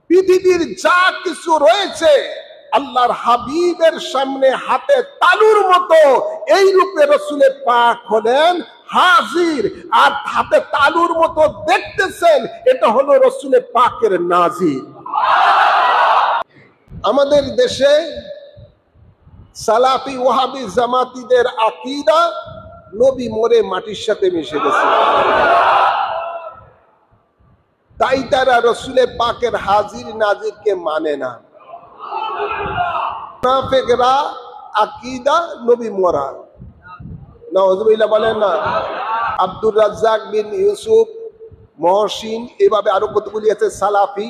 পৃথিবীর যা কিছু রয়েছে আল্লাহর হাবিবের সামনে হাতে তালুর মতো এই রূপে রসুলের পাক হলেন হাজির, আর হাতে তালুর মতো দেখতেছেন, এটা হলো রসুলের পাকের নাজির। আমাদের দেশে সালাফি ওয়াহাবি জামাতিদের আকীদা নবী মরে মাটির সাথে মিশে গেছে, তাই তারা রসুলের পাকের হাজির নাজিরকে মানে না। মুনাফিকরা আকীদা নবী মরা, নাউযুবিল্লাহ বলেন না। আব্দুর রাজ্জাক বিন ইউসুফ, মহসিন, এভাবে আরো কতগুলি আছে সালাফি,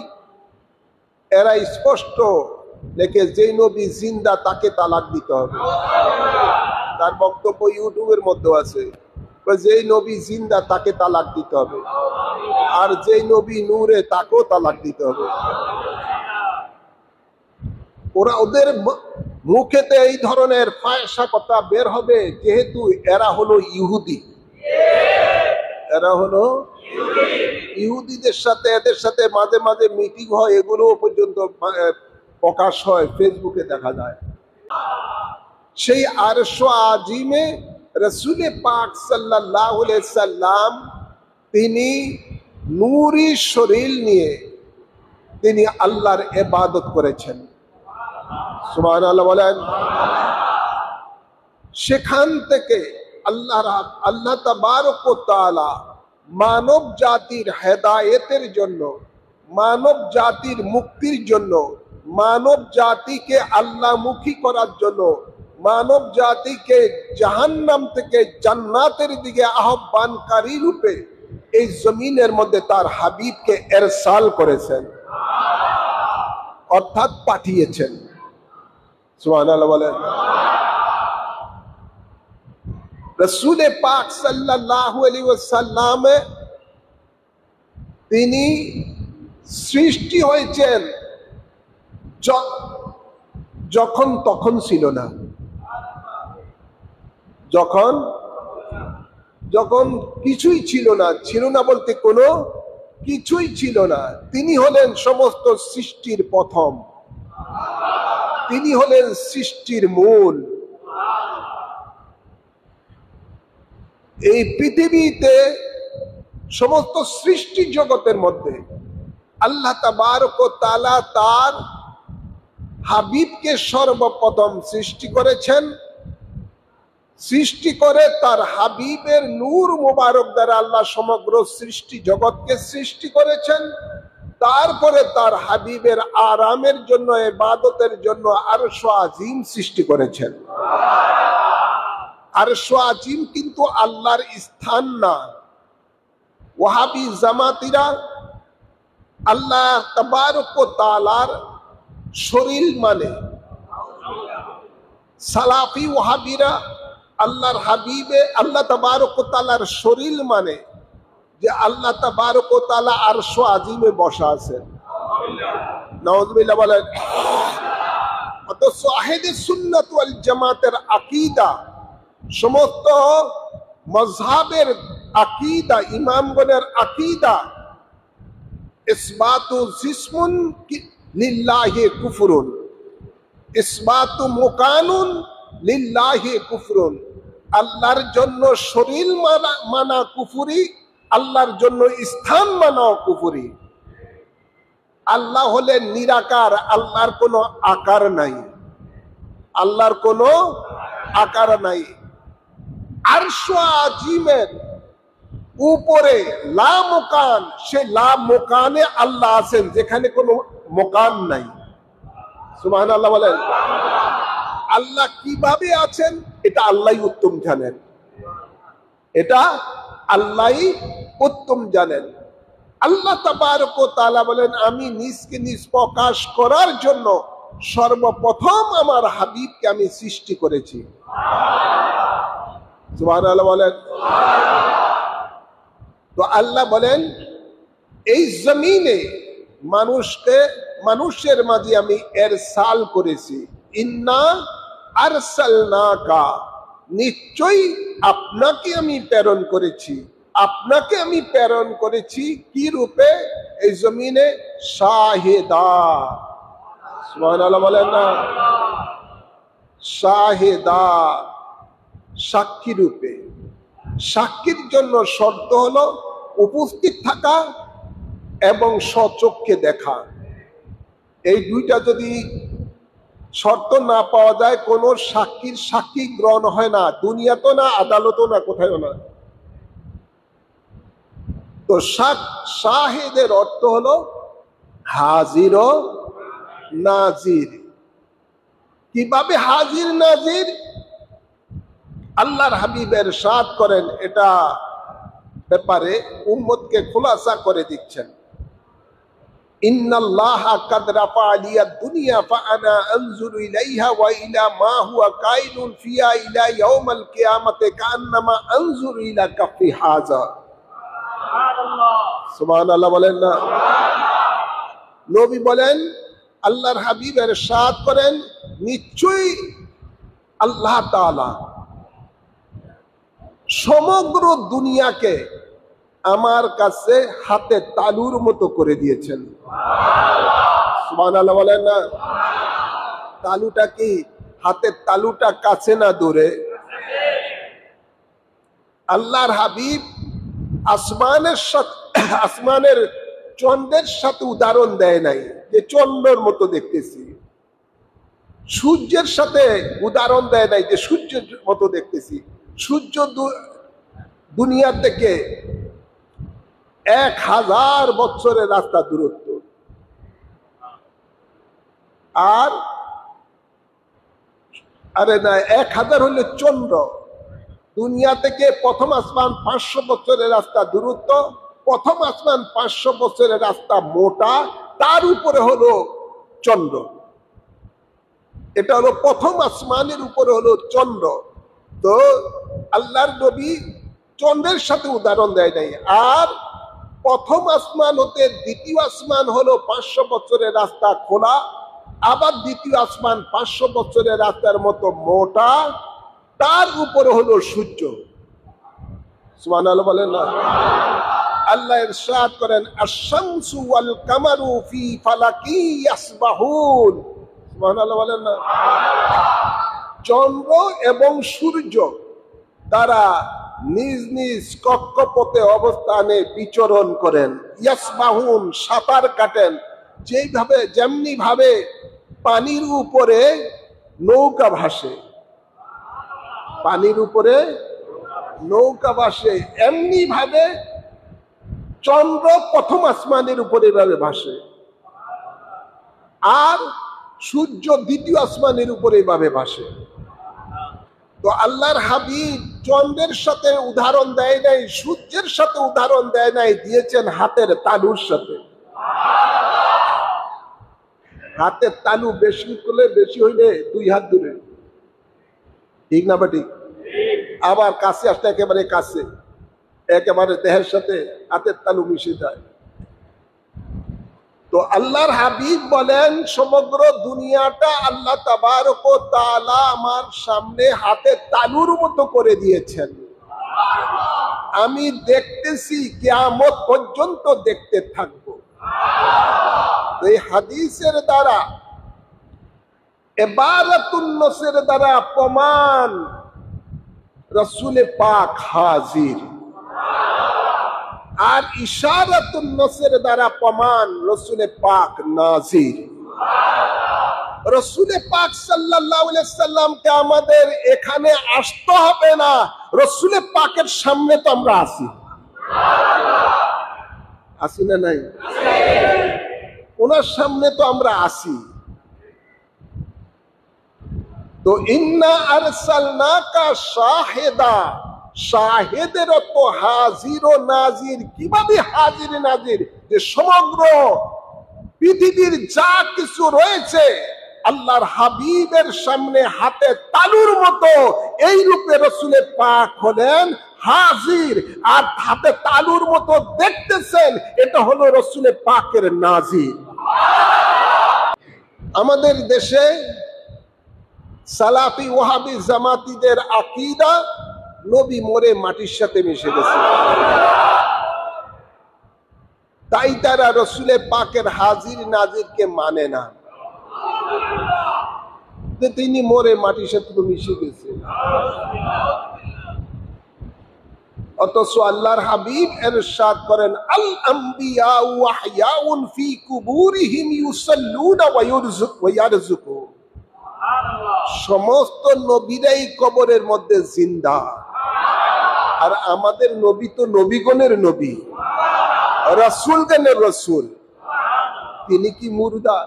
এরা স্পষ্ট লেখে যে নবী জিন্দা তাকে তালাক দিতে হবে। তার বক্তব্য ইউটিউবের মধ্যে আছে, যেই নবী জিন্দা তাকে তালাক দিতে হবে, আর যেই নবী নূরে তাকেও তালাক দিতে হবে। ওরা ওদের মুখেতে এই ধরনের ফায়সা কথা বের হবে, যেহেতু এরা হলো ইহুদি। এরা হলো ইহুদিদের সাথে, এদের সাথে মাঝে মাঝে মিটিং হয়, এগুলো পর্যন্ত প্রকাশ হয়, ফেসবুকে দেখা যায়। সেই আরশ আজিমে রাসূল পাক সাল্লাল্লাহু আলাইহি সাল্লাম তিনি নূরি শরীর নিয়ে তিনি আল্লাহর ইবাদত করেছেন। সুবহানাল্লাহ বলেন। সেখান থেকে আল্লাহ তাবারক ওয়া তাআলা মানব জাতির হেদায়েতের জন্য, মানব জাতির মুক্তির জন্য, মানব জাতিকে আল্লাহমুখী করার জন্য, মানব জাতিকে জাহান্নাম থেকে জান্নাতের দিকে আহ্বানকারী রূপে এই জমিনের মধ্যে তার হাবিবকে এরসাল করেছেন, অর্থাৎ পাঠিয়েছেন। সুবহানাল্লাহ বলেন। রাসূল পাক সাল্লাল্লাহু আলাইহি ওয়াসাল্লাম তিনি সৃষ্টি হয়েছেন যখন তখন ছিল না, যখন কিছুই ছিল না, ছিল না বলতে কোনো কিছুই ছিল না। তিনি হলেন সমস্ত সৃষ্টির প্রথম, তিনি হলেন সৃষ্টির মূল। এই পৃথিবীতে সমস্ত সৃষ্টি জগতের মধ্যে আল্লাহ তাবারক ওয়া তাআলা তার হাবিবকে সর্বপ্রথম সৃষ্টি করেছেন। সৃষ্টি করে তার হাবিবের নূর মোবারক দ্বারা আল্লাহ সমগ্র সৃষ্টি জগৎকে সৃষ্টি করেছেন। তারপরে তার হাবিবের আরামের জন্য, ইবাদতের জন্য আরশ আজিম সৃষ্টি করেছেন। আরশ আজিম কিন্তু আল্লাহর স্থান না। ওয়াহাবি জামাতিরা আল্লাহ তাবারক ওয়া তাআলার শরীর মানে, সালাফি ওয়াহাবিরা আল্লাহর হাবিবে আল্লাহ তাবারক ওয়া তাআলার শরীর মানে যে আল্লাহ তাবারক ওয়া তাআলা আরশ আজিমে বসা আছেন। নাউযুবিল্লাহ বলেন। অথচ আহলে সুন্নাত ওয়াল জামাতের আকীদা, সমস্ত মাযহাবের আকীদা, ইমামগণের আকীদা, ইসবাতু জিসমুন লিল্লাহি কুফরুন, ইসবাতু মুকানুন লিল্লাহি কুফরুন। আল্লাহর জন্য শরীর মানা কুফরি, আল্লাহর জন্য স্থান মানাও কুফরি। আল্লাহ হলেন নিরাকার, আল্লাহর কোনো আকার নাই, আল্লাহর কোনো আকার নাই। আরশ আজিমের উপরে লা মুকান, সে লা মুকানে আল্লাহ আছেন, যেখানে কোনো মুকান নাই। সুবহানাল্লাহ বলেন। আল্লাহ কিভাবে আছেন এটা আল্লাহই উত্তম জানেন, এটা আল্লাহই উত্তম জানেন। আল্লাহ তাবারক ওয়া তাআলা বলেন, আমি নিজকে নিজ প্রকাশ করার জন্য সর্বপ্রথম আমার হাবিবকে আমি সৃষ্টি করেছি। সুবহানাল্লাহ বলেন। তো আল্লাহ বলেন, এই জমিনে মানুষের মাঝে আমি এরসাল করেছি। ইন্না আরসালনাকা, নিশ্চয়ই আপনাকে আমি প্রেরণ করেছি। আপনাকে আমি প্রেরণ করেছি কি রূপে? এই জমিনে শাহেদা, সুবহানাল্লাহ বলেন না, শাহেদা সাক্ষী রূপে। সাক্ষীর জন্য শর্ত হলো উপস্থিত থাকা এবং স্বচক্ষে দেখা। এই দুইটা যদি শর্ত না পাওয়া যায় কোন সাক্ষীর সাক্ষী গ্রহণ হয় না, দুনিয়াতেও না, আদালতও না, কোথায়ও না। তো শাহেদের অর্থ হলো হাজির ও নাজির। কিভাবে হাজির নাজির? আল্লাহর হাবিব ইরশাদ করেন, এটা ব্যাপারে উম্মতকে খুলাসা করে দিচ্ছেন। ইন্নাল্লাহা কাদ রাফা লিয়া দুনিয়া ফাআনা আনজুরু ইলাইহা ওয়া ইলা মা হুয়া কাইনুন ফিহা ইলা ইয়াউমাল কিয়ামাতি কান্নামা আনজুরু ইলা কাফি হাযা। সুবহানাল্লাহ, সুবহানাল্লাহ বলেন না। নবী বলেন, আল্লাহর হাবিব ইরশাদ করেন, নিশ্চয়ই আল্লাহ তাআলা সমগ্র দুনিয়াকে আমার কাছে হাতে তালুর মতো করে দিয়েছেন। সুবহানাল্লাহ বলেন না। তালুটা কি? হাতের তালুটা কাছে না দূরে? আল্লাহর হাবিব আসমানের সাথে, আসমানের চন্দ্রের সাথে উদাহরণ দেয় নাই যে চন্দ্রের মতো দেখতেছি, সূর্যের সাথে উদাহরণ দেয় নাই যে সূর্যের মতো দেখতেছি। সূর্য দুনিয়া থেকে 1000 বছরের রাস্তা দূরত্ব, আর আরে না, 1000 হলে চন্দ্র। দুনিয়া থেকে প্রথম আসমান 500 বছরের রাস্তা দূরত্ব। প্রথম আসমান 500 বছরের রাস্তা মোটা, তার উপরে হলো চন্দ্র। এটা হলো প্রথম আসমানের উপরে হলো চন্দ্র। তো আল্লাহর নবী চন্দ্রের সাথে উদাহরণ দেয় নাই। আর প্রথম আসমান হতে দ্বিতীয় আসমান হলো 500 বছরের রাস্তা খোলা, আবার দ্বিতীয় আসমান 500 বছরের রাস্তার মতো মোটা, তার উপরে হলো সূর্য। সুবহানাল্লাহ বলেন না। আল্লাহ ইরশাদ করেন, আশ-শামসু ওয়াল কামারু ফি ফালাকি ইয়াসবাহুন। সুবহানাল্লাহ বলেন না। চন্দ্র এবং সূর্য তারা নিজ নিজ কক্ষপথে অবস্থানে বিচরণ করেন। ইয়াসবাহুন, সাঁতার কাটেন। যেমনি ভাবে পানির উপরে নৌকা ভাসে, পানির উপরে নৌকা ভাসে, এমনি ভাবে চন্দ্র প্রথম আসমানের উপরে এভাবে ভাসে, আর সূর্য দ্বিতীয় আসমানের উপরে এভাবে ভাসে। তো আল্লাহর হাবিব চন্দ্রের সাথে উদাহরণ দেয় নাই, সূর্যের সাথে উদাহরণ দেয় নাই, দিয়েছেন হাতের তালুর সাথে। হাতের তালু বেশি করলে, বেশি হইলে 2 হাত দূরে, ঠিক না বা ঠিক? আবার কাছে আসতে একেবারে কাছে, একেবারে দেহের সাথে হাতের তালু মিশে যায়। তো আল্লাহর হাবিব বলেন, সমগ্র দুনিয়াটা আল্লাহ তাবারক ওয়া তাআলা আমার সামনে হাতের তালুর মতো করে দিয়েছেন। আমি দেখতেছি, কিয়ামত পর্যন্ত দেখতে থাকবো। এই হাদিসের দ্বারা, ইবারাতুন নসের দ্বারা প্রমাণ রাসূল পাক হাজির, আর ইশারাতুন নসের দ্বারা প্রমাণ রাসূল পাক নাজির। রাসূল পাক সাল্লাল্লাহু আলাইহি সাল্লামকে আমাদের এখানে আসতে হবে না, রাসূল পাকের সামনে তো আমরা আছি। আসি না নাই? ওনার সামনে তো আমরা আছি। তো ইন্না আরসালনাকা শাহিদা, শাহিদের তো হাজির ও নাজির। কিভাবে হাজির নাজির? যে সমগ্র পৃথিবীর যা কিছু রয়েছে আল্লাহর হাবিবের সামনে হাতে তালুর মতো, এই রূপে রাসূল পাক হলেন হাজির, আর হাতে তালুর মতো দেখতেছেন, এটা হলো রাসূল পাকের নাজির। আমাদের দেশে সালাফি ওয়াহাবি জামাতিদের আকীদা নবী মরে মাটির সাথে মিশে গেছে। তাই তারা রসুলে পাকের হাজির নাজিরকে মানে না, যে তিনি মরে মাটির সাথে তো মিশে গেছে। অথচ আল্লাহর হাবিব ইরশাদ করেন, আল আম্বিয়া ওয়াহয়াউন ফি কুবুরিহিম ইউসাল্লুনা ওয়া ইয়ারযুকুন। সমস্ত নবীরাই কবরের মধ্যে জিন্দা, আর আমাদের নবী তো নবীগণের নবী, রাসূলগণের রাসূল, তিনি কি মুর্দা?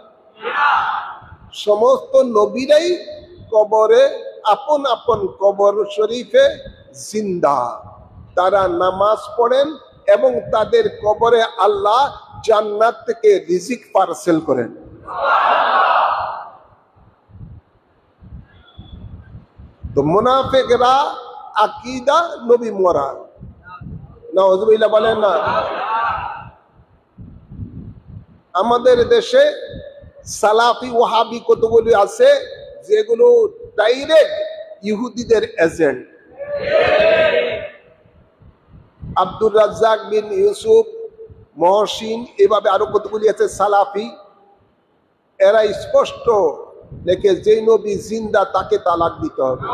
সমস্ত নবীরাই কবরে আপন আপন কবর শরীফে জিন্দা, তারা নামাজ পড়েন এবং তাদের কবরে আল্লাহ জান্নাত থেকে রিজিক পার্সেল করেন। তো মুনাফিকরা আকীদা নবী মরা, নাউযুবিল্লাহ বলেন না। আমাদের দেশে সালাফি ওয়াহাবি কতগুলি আছে যেগুলো ডাইরেক্ট ইহুদিদের এজেন্ট। আব্দুর রাজ্জাক বিন ইউসুফ, মহসিন, এভাবে আরো কতগুলি আছে সালাফি। এরা স্পষ্ট দেখে যে নবী জিন্দা তাকে তালাক দিতে হবে।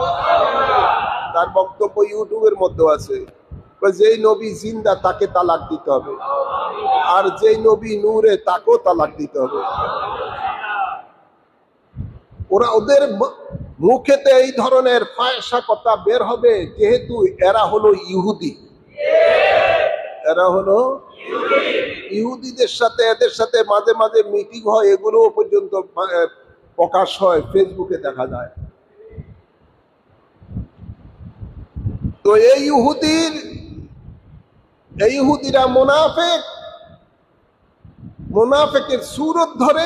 তার বক্তব্য ইউটিউবের মধ্যে আছে, যেই নবী জিন্দা তাকে তালাক দিতে হবে, আর যেই নবী নূরে তাকেও তালাক দিতে হবে। ওরা ওদের মুখেতে এই ধরনের ফায়সা কথা বের হবে, যেহেতু এরা হলো ইহুদি। এরা হলো ইহুদিদের সাথে, এদের সাথে মাঝে মাঝে মিটিং হয়, এগুলো পর্যন্ত প্রকাশ হয়, ফেসবুকে দেখা যায়। তো এই ইহুদিরা মুনাফিকের সুরত ধরে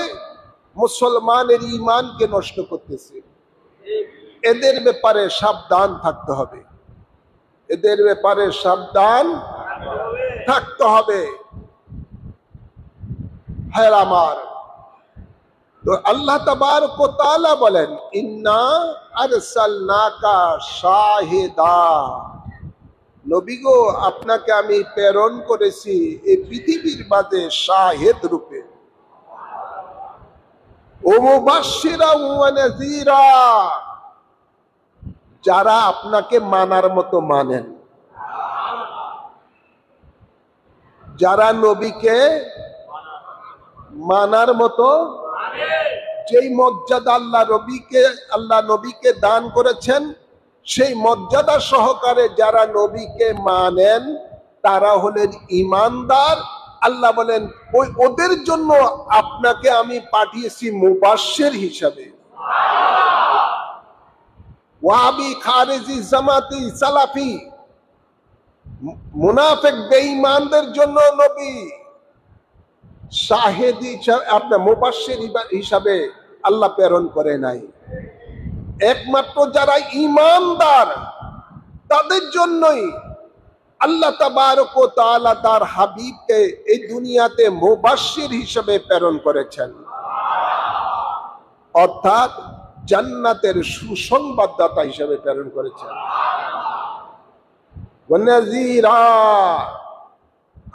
মুসলমানের ঈমানকে নষ্ট করতেছে। এদের ব্যাপারে সাবধান থাকতে হবে, এদের ব্যাপারে সাবধান থাকতে হবে। হ্যাঁ আমার, তো আল্লাহ তাবারক ওয়া তাআলা বলেন, ইন্না আরসালনাকা শাহিদা, নবী গো আপনাকে আমি প্রেরণ করেছি এই পৃথিবীর মাঝে শাহিদ রূপে, ও মুবাশশিরা ওয়া নাযীরা, যারা আপনাকে মানার মতো মানেন, যারা নবীকে মানার মতো, যেই মর্যাদা আল্লাহ নবীকে দান করেছেন, সেই মর্যাদা সহকারে যারা নবীকে মানেন তারা হলেন ঈমানদার। আল্লাহ বলেন ওদের জন্য আপনাকে আমি পাঠিয়েছি মুবাশশির হিসাবে। ওয়াহাবি, খারেজি, জামাতি, সালাফি, মুনাফিক বেঈমানদের জন্য নবী শাহিদ আপনার মুবাশশির হিসাবে আল্লাহ প্রেরণ করে নাই। একমাত্র যারা ঈমানদার তাদের জন্যই আল্লাহ তাবারক ওয়া তাআলা তার হাবিবকে এই দুনিয়াতে মুবাশশির হিসেবে প্রেরণ করেছেন, অর্থাৎ জান্নাতের সুসংবাদদাতা হিসেবে প্রেরণ করেছেন। ওয়া নাযীরা,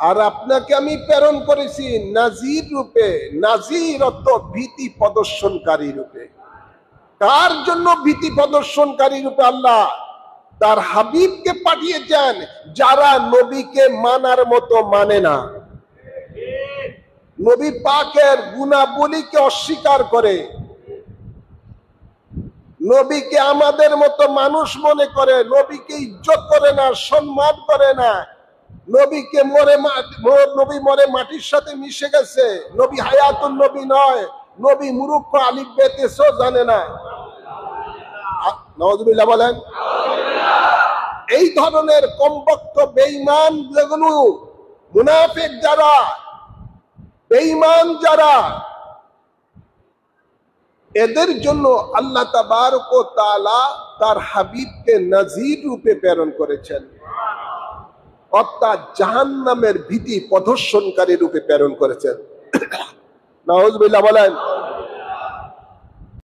আর আপনাকে আমি প্রেরণ করেছি নাজির রূপে। নাজির অর্থ ভীতি প্রদর্শনকারী রূপে। কার জন্য ভীতি প্রদর্শনকারী রূপে আল্লাহ তার হাবিবকে পাঠিয়েছেন? যারা নবীকে মানার মতো মানে না, নবী পাকের গুণাবলীকে অস্বীকার করে, নবীকে আমাদের মতো মানুষ মনে করে, নবীকে ইজ্জত করে না, সম্মান করে না, নবীকে নবী মরে মাটির সাথে মিশে গেছে, নবী হায়াতুন নবী নয়, নবী মূর্খ, আলিফ বে তেসও জানে না। নাউযুবিল্লাহ বলেন। এই ধরনের কমবক্ত বেঈমান যেগুলো, মুনাফিক যারা, বেঈমান যারা, এদের জন্য আল্লাহ তাবারক ওয়া তাআলা তার হাবিবকে নাজির রূপে প্রেরণ করেছেন, অর্থাৎ জাহান্নামের ভীতি প্রদর্শনকারী রূপে প্রেরণ করেছেন। নাউযুবিল্লাহ বলেন।